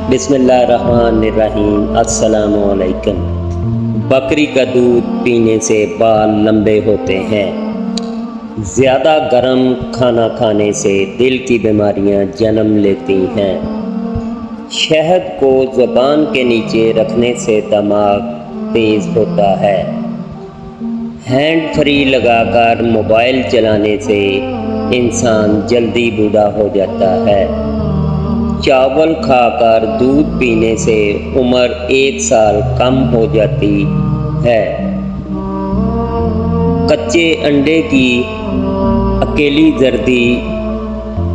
बिस्मिल्लाहिर्रहमानिर्रहीम। अस्सलामुअलैकुम। बकरी का दूध पीने से बाल लंबे होते हैं। ज़्यादा गर्म खाना खाने से दिल की बीमारियां जन्म लेती हैं। शहद को ज़ुबान के नीचे रखने से दिमाग तेज़ होता है। हैंड फ्री लगाकर मोबाइल चलाने से इंसान जल्दी बूढ़ा हो जाता है। चावल खाकर दूध पीने से उम्र 1 साल कम हो जाती है। कच्चे अंडे की अकेली जर्दी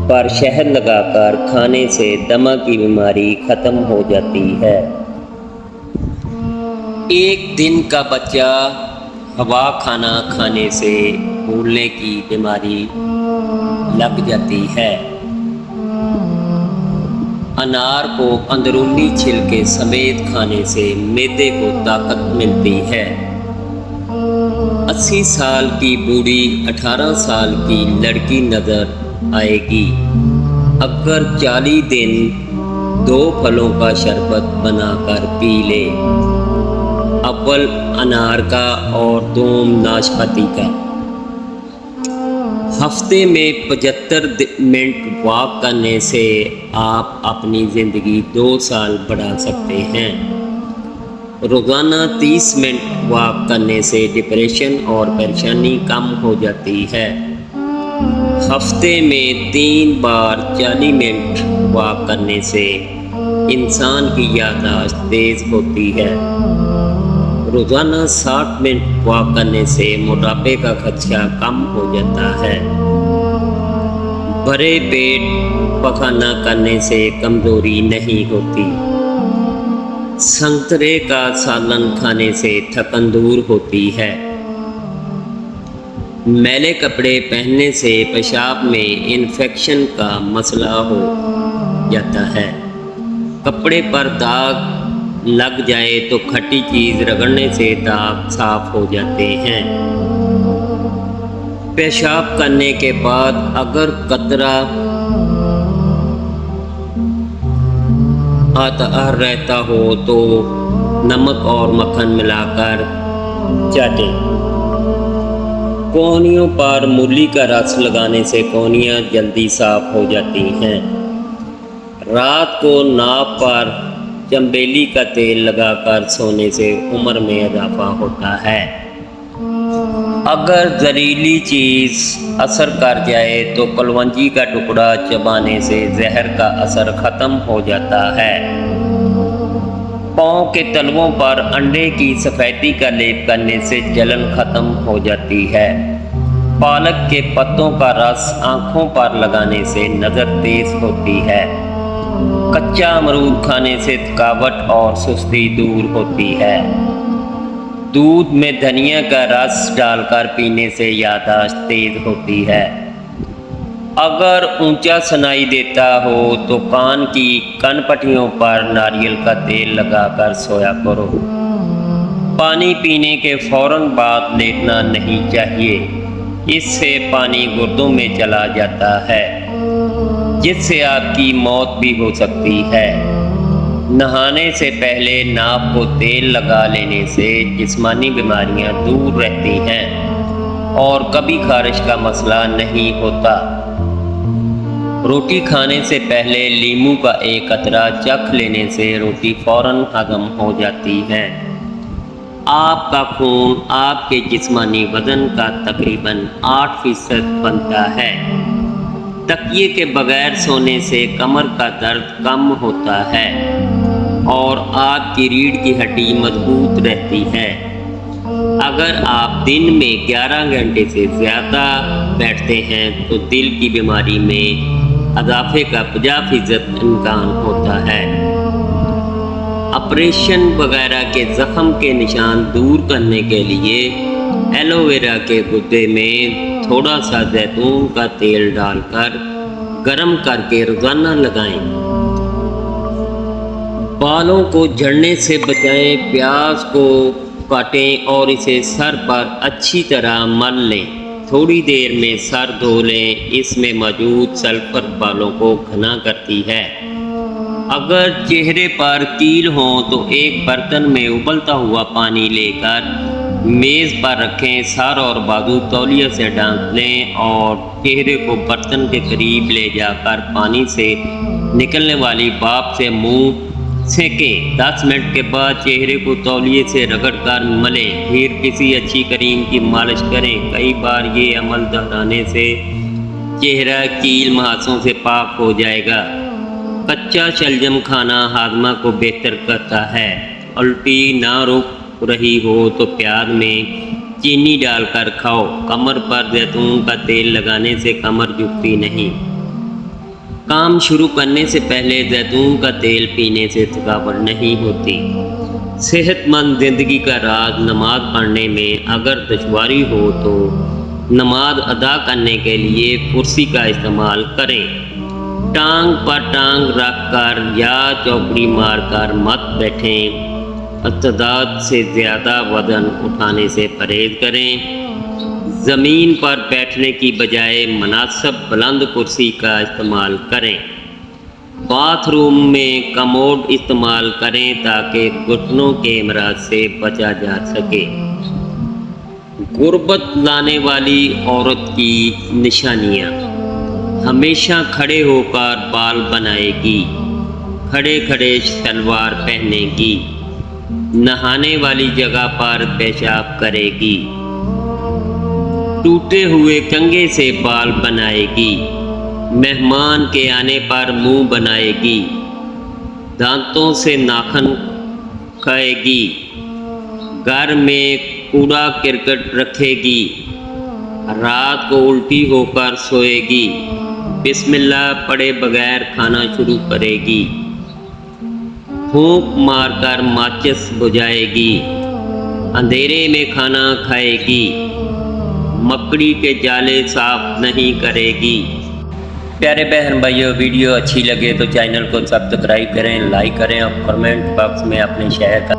पर शहद लगाकर खाने से दमा की बीमारी ख़त्म हो जाती है। एक दिन का बच्चा हवा खाना खाने से फूलने की बीमारी लग जाती है। अनार को अंदरूनी छिलके समेत खाने से मैदे को ताकत मिलती है। 80 साल की बूढ़ी 18 साल की लड़की नजर आएगी अगर 40 दिन 2 फलों का शरबत बनाकर पी ले, अव्वल अनार का और दूम नाशपाती का। हफ्ते में 75 मिनट वॉक करने से आप अपनी ज़िंदगी 2 साल बढ़ा सकते हैं। रोज़ाना 30 मिनट वॉक करने से डिप्रेशन और परेशानी कम हो जाती है। हफ्ते में 3 बार 40 मिनट वॉक करने से इंसान की याददाश्त तेज़ होती है। रोज़ाना 60 मिनट वॉक करने से मोटापे का खदशा कम हो जाता है। भरे पेट पखाना करने से कमज़ोरी नहीं होती। संतरे का सालन खाने से थकन दूर होती है। मैले कपड़े पहनने से पेशाब में इन्फेक्शन का मसला हो जाता है। कपड़े पर दाग लग जाए तो खट्टी चीज़ रगड़ने से दाग साफ हो जाते हैं। पेशाब करने के बाद अगर कतरा आता रहता हो तो नमक और मक्खन मिलाकर चाटें। कोहनियों पर मूली का रस लगाने से कोहनियाँ जल्दी साफ हो जाती हैं। रात को नाक पर चंबेली का तेल लगाकर सोने से उम्र में इजाफा होता है। अगर जहरीली चीज़ असर कर जाए तो कलवंजी का टुकड़ा चबाने से जहर का असर ख़त्म हो जाता है। पाँव के तलवों पर अंडे की सफ़ेदी का लेप करने से जलन ख़त्म हो जाती है। पालक के पत्तों का रस आँखों पर लगाने से नज़र तेज़ होती है। कच्चा अमरूद खाने से थकावट और सुस्ती दूर होती है। दूध में धनिया का रस डालकर पीने से याददाश्त तेज होती है। अगर ऊंचा सुनाई देता हो तो कान की कनपट्टियों पर नारियल का तेल लगाकर सोया करो। पानी पीने के फौरन बाद लेटना नहीं चाहिए। इससे पानी गुर्दों में चला जाता है जिससे आपकी मौत भी हो सकती है। नहाने से पहले नाक को तेल लगा लेने से जिस्मानी बीमारियां दूर रहती हैं और कभी खारिश का मसला नहीं होता। रोटी खाने से पहले नींबू का एक कतरा चख लेने से रोटी फौरन हजम हो जाती है। आपका खून आपके जिस्मानी वज़न का तकरीबन 8% बनता है। तकिए के बगैर सोने से कमर का दर्द कम होता है और आपकी रीढ़ की हड्डी मजबूत रहती है। अगर आप दिन में 11 घंटे से ज़्यादा बैठते हैं तो दिल की बीमारी में इजाफे का 50% इम्कान होता है। ऑपरेशन वगैरह के ज़ख्म के निशान दूर करने के लिए एलोवेरा के गुद्दे में थोड़ा सा जैतून का तेल डालकर गर्म करके रोज़ाना लगाएं। बालों को झड़ने से बचाएं। प्याज को काटें और इसे सर पर अच्छी तरह मल लें। थोड़ी देर में सर धो लें। इसमें मौजूद सल्फर बालों को घना करती है। अगर चेहरे पर कील हो तो एक बर्तन में उबलता हुआ पानी लेकर मेज़ पर रखें, सर और बाजू तौलिया से ढक लें और चेहरे को बर्तन के करीब ले जाकर पानी से निकलने वाली भाप से मुंह सेकें। 10 मिनट के बाद चेहरे को तौलिए से रगड़कर मलें, फिर किसी अच्छी क्रीम की मालिश करें। कई बार ये अमल दोहराने से चेहरा कील मुहासों से पाक हो जाएगा। कच्चा शलजम खाना हाजमा को बेहतर करता है। उल्टी ना रुक रही हो तो प्याज में चीनी डालकर खाओ। कमर पर जैतून का तेल लगाने से कमर झुकती नहीं। काम शुरू करने से पहले जैतून का तेल पीने से थकावट नहीं होती। सेहतमंद ज़िंदगी का राज नमाज पढ़ने में अगर दुश्वारी हो तो नमाज अदा करने के लिए कुर्सी का इस्तेमाल करें। टांग पर टांग रखकर या चौकड़ी मारकर मत बैठें। इत्तेदाल से ज़्यादा वज़न उठाने से परहेज़ करें। ज़मीन पर बैठने की बजाय मुनासिब बुलंद कुर्सी का इस्तेमाल करें। बाथरूम में कमोड इस्तेमाल करें ताकि घुटनों के अमराज से बचा जा सके। गुर्बत लाने वाली औरत की निशानियाँ: हमेशा खड़े होकर बाल बनाएगी, खड़े खड़े सलवार पहनेगी, नहाने वाली जगह पर पेशाब करेगी, टूटे हुए कंघे से बाल बनाएगी, मेहमान के आने पर मुंह बनाएगी, दांतों से नाखून खाएगी, घर में कूड़ा करकट रखेगी, रात को उल्टी होकर सोएगी, बिस्मिल्लाह पढ़े बगैर खाना शुरू करेगी, फूंक मारकर माचिस बुझाएगी, अंधेरे में खाना खाएगी, मकड़ी के जाले साफ नहीं करेगी। प्यारे बहन भाइयों, वीडियो अच्छी लगे तो चैनल को सब्सक्राइब करें, लाइक करें और कमेंट बॉक्स में अपने शेयर करें।